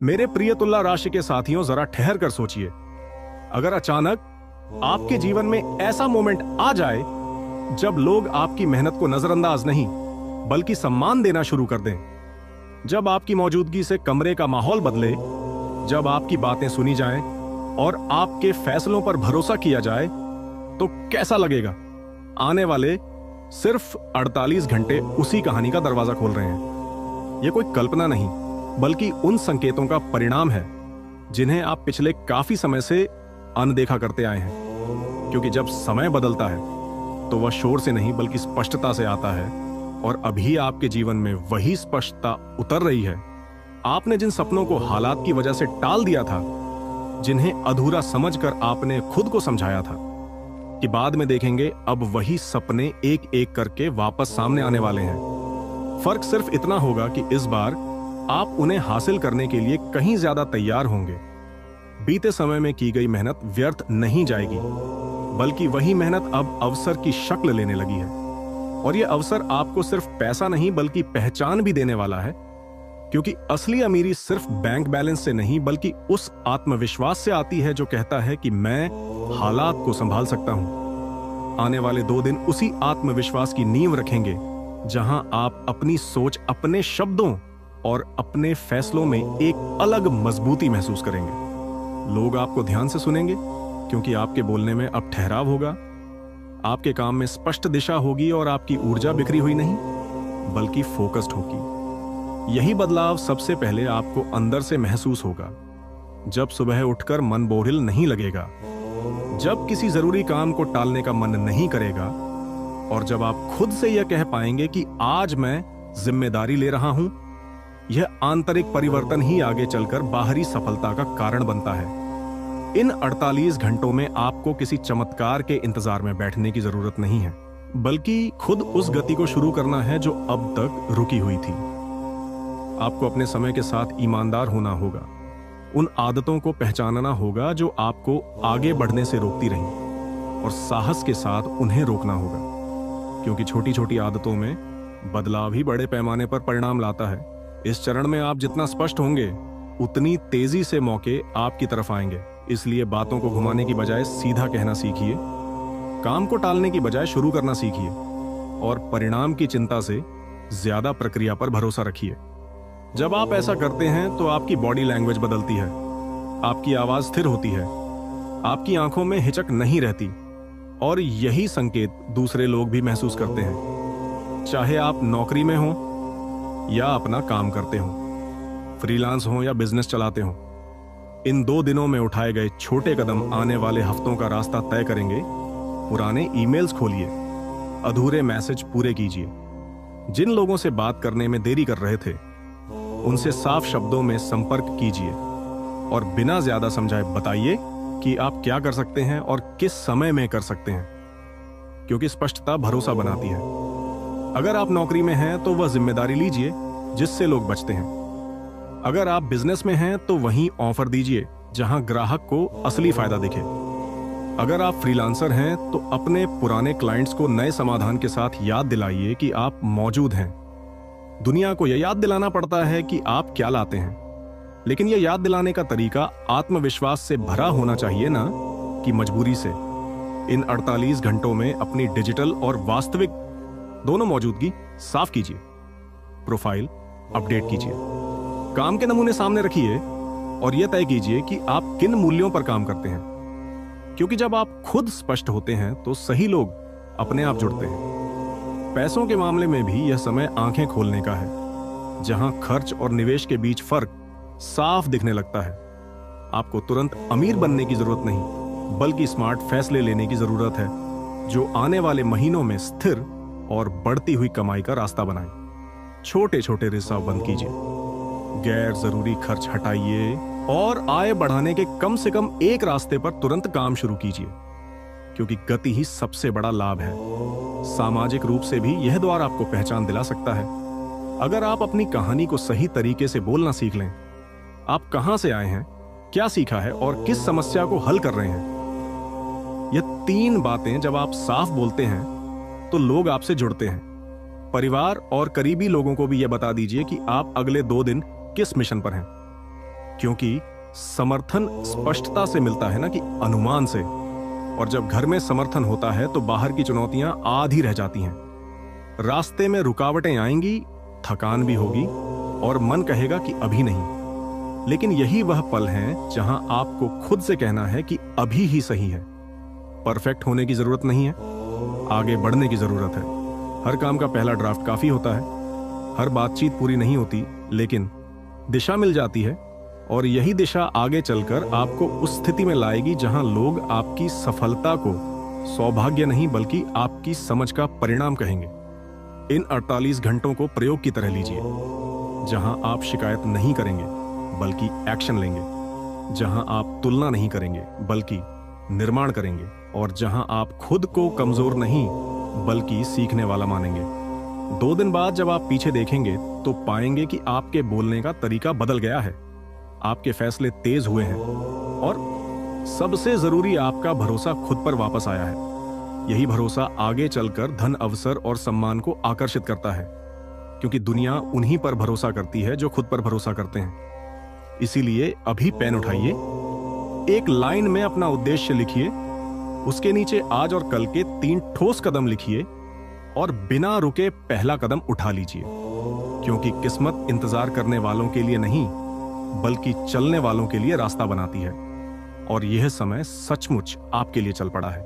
मेरे प्रिय तुला राशि के साथियों, जरा ठहर कर सोचिए। अगर अचानक आपके जीवन में ऐसा मोमेंट आ जाए जब लोग आपकी मेहनत को नजरअंदाज नहीं बल्कि सम्मान देना शुरू कर दें, जब आपकी मौजूदगी से कमरे का माहौल बदले, जब आपकी बातें सुनी जाएं और आपके फैसलों पर भरोसा किया जाए, तो कैसा लगेगा? आने वाले सिर्फ 48 घंटे उसी कहानी का दरवाजा खोल रहे हैं। यह कोई कल्पना नहीं बल्कि उन संकेतों का परिणाम है जिन्हें आप पिछले काफी समय से अनदेखा करते आए हैं। क्योंकि जब समय बदलता है तो वह शोर से नहीं बल्कि स्पष्टता से आता है, और अभी आपके जीवन में वही स्पष्टता उतर रही है। आपने जिन सपनों को हालात की वजह से टाल दिया था, जिन्हें अधूरा समझकर आपने खुद को समझाया था कि बाद में देखेंगे, अब वही सपने एक एक करके वापस सामने आने वाले हैं। फर्क सिर्फ इतना होगा कि इस बार आप उन्हें हासिल करने के लिए कहीं ज्यादा तैयार होंगे। बीते समय में की गई मेहनत व्यर्थ नहीं जाएगी, बल्कि वही मेहनत अब अवसर की शक्ल लेने लगी है। और यह अवसर आपको सिर्फ पैसा नहीं बल्कि पहचान भी देने वाला है, क्योंकि असली अमीरी सिर्फ बैंक बैलेंस से नहीं बल्कि उस आत्मविश्वास से आती है जो कहता है कि मैं हालात को संभाल सकता हूं। आने वाले 2 दिन उसी आत्मविश्वास की नींव रखेंगे, जहां आप अपनी सोच, अपने शब्दों और अपने फैसलों में एक अलग मजबूती महसूस करेंगे। लोग आपको ध्यान से सुनेंगे क्योंकि आपके बोलने में अब ठहराव होगा। आपके काम में स्पष्ट दिशा होगी और आपकी ऊर्जा बिखरी हुई नहीं बल्कि फोकस्ड होगी। यही बदलाव सबसे पहले आपको अंदर से महसूस होगा, जब सुबह उठकर मन बोरिल नहीं लगेगा, जब किसी जरूरी काम को टालने का मन नहीं करेगा, और जब आप खुद से यह कह पाएंगे कि आज मैं जिम्मेदारी ले रहा हूं। यह आंतरिक परिवर्तन ही आगे चलकर बाहरी सफलता का कारण बनता है। इन 48 घंटों में आपको किसी चमत्कार के इंतजार में बैठने की जरूरत नहीं है, बल्कि खुद उस गति को शुरू करना है जो अब तक रुकी हुई थी। आपको अपने समय के साथ ईमानदार होना होगा, उन आदतों को पहचानना होगा जो आपको आगे बढ़ने से रोकती रहीं, और साहस के साथ उन्हें रोकना होगा, क्योंकि छोटी छोटी आदतों में बदलाव ही बड़े पैमाने पर परिणाम लाता है। इस चरण में आप जितना स्पष्ट होंगे, उतनी तेजी से मौके आपकी तरफ आएंगे। इसलिए बातों को घुमाने की बजाय सीधा कहना सीखिए, काम को टालने की बजाय शुरू करना सीखिए, और परिणाम की चिंता से ज्यादा प्रक्रिया पर भरोसा रखिए। जब आप ऐसा करते हैं तो आपकी बॉडी लैंग्वेज बदलती है, आपकी आवाज स्थिर होती है, आपकी आंखों में हिचक नहीं रहती, और यही संकेत दूसरे लोग भी महसूस करते हैं। चाहे आप नौकरी में हो या अपना काम करते हो, फ्रीलांस हो या बिजनेस चलाते हो, इन 2 दिनों में उठाए गए छोटे कदम आने वाले हफ्तों का रास्ता तय करेंगे। पुराने ईमेल्स खोलिए, अधूरे मैसेज पूरे कीजिए, जिन लोगों से बात करने में देरी कर रहे थे उनसे साफ शब्दों में संपर्क कीजिए, और बिना ज्यादा समझाए बताइए कि आप क्या कर सकते हैं और किस समय में कर सकते हैं, क्योंकि स्पष्टता भरोसा बनाती है। अगर आप नौकरी में हैं तो वह जिम्मेदारी लीजिए जिससे लोग बचते हैं। अगर आप बिजनेस में हैं तो वहीं ऑफर दीजिए जहां ग्राहक को असली फायदा दिखे। अगर आप फ्रीलांसर हैं तो अपने पुराने क्लाइंट्स को नए समाधान के साथ याद दिलाइए कि आप मौजूद हैं। दुनिया को यह याद दिलाना पड़ता है कि आप क्या लाते हैं, लेकिन यह याद दिलाने का तरीका आत्मविश्वास से भरा होना चाहिए, ना कि मजबूरी से। इन 48 घंटों में अपनी डिजिटल और वास्तविक दोनों मौजूदगी साफ कीजिए, प्रोफाइल अपडेट कीजिए, काम के नमूने सामने रखिए, और यह तय कीजिए कि आप किन मूल्यों पर काम करते हैं। क्योंकि जब आप खुद स्पष्ट होते हैं तो सही लोग अपने आप जुड़ते हैं। पैसों के मामले में भी यह समय आंखें खोलने का है, जहां खर्च और निवेश के बीच फर्क साफ दिखने लगता है। आपको तुरंत अमीर बनने की जरूरत नहीं, बल्कि स्मार्ट फैसले लेने की जरूरत है जो आने वाले महीनों में स्थिर और बढ़ती हुई कमाई का रास्ता बनाए। छोटे छोटे रिसाव बंद कीजिए, गैर जरूरी खर्च हटाइए, और आय बढ़ाने के कम से कम एक रास्ते पर तुरंत काम शुरू कीजिए, क्योंकि गति ही सबसे बड़ा लाभ है। सामाजिक रूप से भी यह द्वार आपको पहचान दिला सकता है। अगर आप अपनी कहानी को सही तरीके से बोलना सीख लें, आप कहां से आए हैं, क्या सीखा है और किस समस्या को हल कर रहे हैं, यह 3 बातें जब आप साफ बोलते हैं तो लोग आपसे जुड़ते हैं। परिवार और करीबी लोगों को भी यह बता दीजिए कि आप अगले 2 दिन किस मिशन पर हैं। क्योंकि समर्थन स्पष्टता से मिलता है ना कि अनुमान से। और जब घर में समर्थन होता है तो बाहर की चुनौतियां आधी रह जाती हैं। रास्ते में रुकावटें आएंगी, थकान भी होगी और मन कहेगा कि अभी नहीं। लेकिन यही वह पल है जहां आपको खुद से कहना है कि अभी ही सही है। परफेक्ट होने की जरूरत नहीं है, आगे बढ़ने की जरूरत है। हर काम का पहला ड्राफ्ट काफी होता है, हर बातचीत पूरी नहीं होती, लेकिन दिशा मिल जाती है। और यही दिशा आगे चलकर आपको उस स्थिति में लाएगी जहां लोग आपकी सफलता को सौभाग्य नहीं बल्कि आपकी समझ का परिणाम कहेंगे। इन 48 घंटों को प्रयोग की तरह लीजिए, जहां आप शिकायत नहीं करेंगे बल्कि एक्शन लेंगे, जहां आप तुलना नहीं करेंगे बल्कि निर्माण करेंगे, और जहां आप खुद को कमजोर नहीं बल्कि सीखने वाला मानेंगे। 2 दिन बाद जब आप पीछे देखेंगे तो पाएंगे कि आपके बोलने का तरीका बदल गया है, आपके फैसले तेज हुए हैं और सबसे जरूरी आपका भरोसा खुद पर वापस आया है। यही भरोसा आगे चलकर धन, अवसर और सम्मान को आकर्षित करता है, क्योंकि दुनिया उन्हीं पर भरोसा करती है जो खुद पर भरोसा करते हैं। इसीलिए अभी पेन उठाइए, एक लाइन में अपना उद्देश्य लिखिए, उसके नीचे आज और कल के 3 ठोस कदम लिखिए और बिना रुके पहला कदम उठा लीजिए, क्योंकि किस्मत इंतजार करने वालों के लिए नहीं बल्कि चलने वालों के लिए रास्ता बनाती है। और यह समय सचमुच आपके लिए चल पड़ा है।